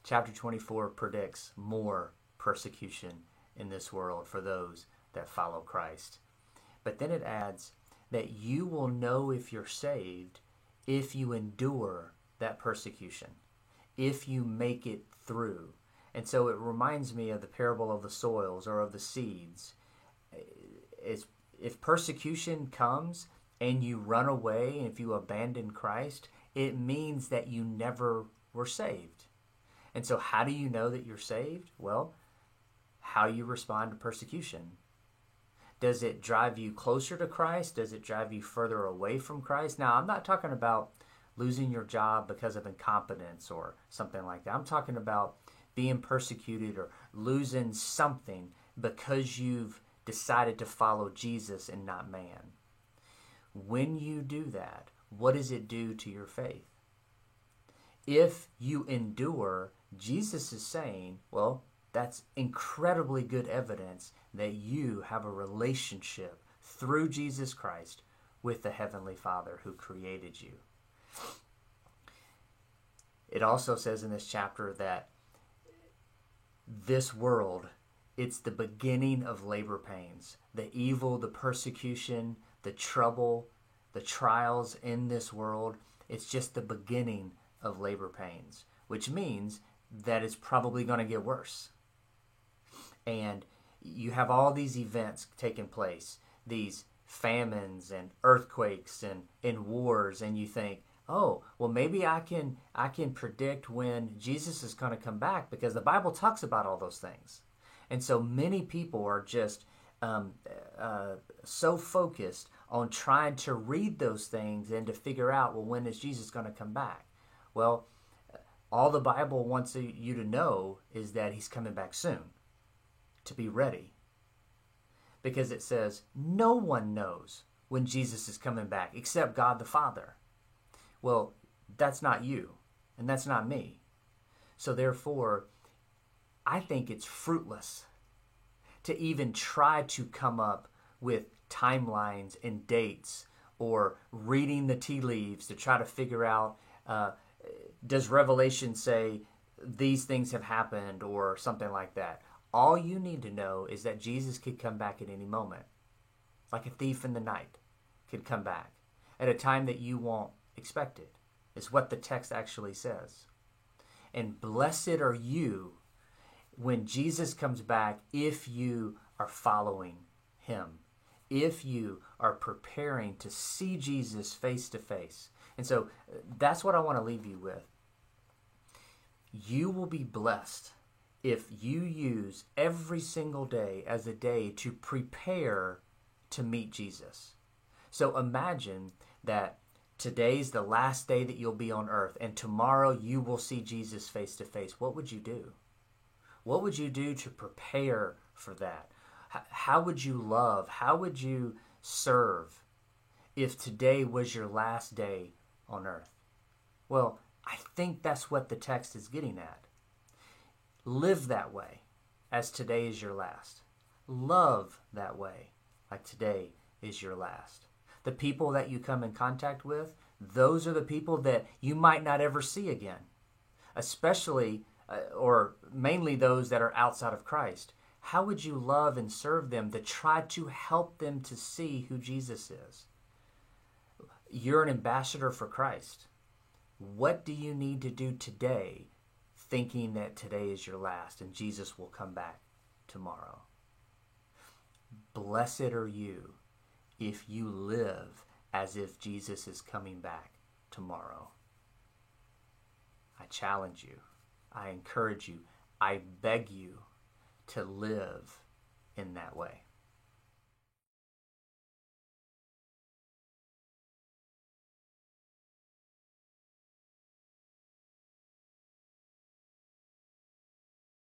Chapter 24 predicts more persecution in this world for those that follow Christ. But then it adds that you will know if you're saved if you endure that persecution, if you make it through. And so it reminds me of the parable of the soils or of the seeds. If persecution comes and you run away, and if you abandon Christ, it means that you never were saved. And so how do you know that you're saved? Well, how you respond to persecution. Does it drive you closer to Christ? Does it drive you further away from Christ? Now, I'm not talking about losing your job because of incompetence or something like that. I'm talking about being persecuted or losing something because you've decided to follow Jesus and not man. When you do that, what does it do to your faith? If you endure, Jesus is saying, well, that's incredibly good evidence that you have a relationship through Jesus Christ with the Heavenly Father who created you. It also says in this chapter that this world, it's the beginning of labor pains. The evil, the persecution, the trouble, the trials in this world, it's just the beginning of labor pains, which means that it's probably going to get worse. And you have all these events taking place, these famines and earthquakes and wars, and you think, oh, well, maybe I can predict when Jesus is going to come back, because the Bible talks about all those things. And so many people are just so focused on trying to read those things and to figure out, well, when is Jesus going to come back? Well, all the Bible wants you to know is that he's coming back soon, to be ready. Because it says, no one knows when Jesus is coming back except God the Father. Well, that's not you, and that's not me. So therefore, I think it's fruitless to even try to come up with timelines and dates or reading the tea leaves to try to figure out, does Revelation say these things have happened or something like that. All you need to know is that Jesus could come back at any moment. Like a thief in the night could come back at a time that you won't expect it, is what the text actually says. And blessed are you when Jesus comes back if you are following him, if you are preparing to see Jesus face to face. And so that's what I want to leave you with. You will be blessed if you use every single day as a day to prepare to meet Jesus. So imagine that today's the last day that you'll be on earth, and tomorrow you will see Jesus face to face. What would you do? What would you do to prepare for that? How would you love? How would you serve if today was your last day on earth? Well, I think that's what the text is getting at. Live that way as today is your last. Love that way like today is your last. The people that you come in contact with, those are the people that you might not ever see again, especially or mainly those that are outside of Christ. How would you love and serve them to try to help them to see who Jesus is? You're an ambassador for Christ. What do you need to do today, thinking that today is your last and Jesus will come back tomorrow? Blessed are you if you live as if Jesus is coming back tomorrow. I challenge you. I encourage you. I beg you to live in that way.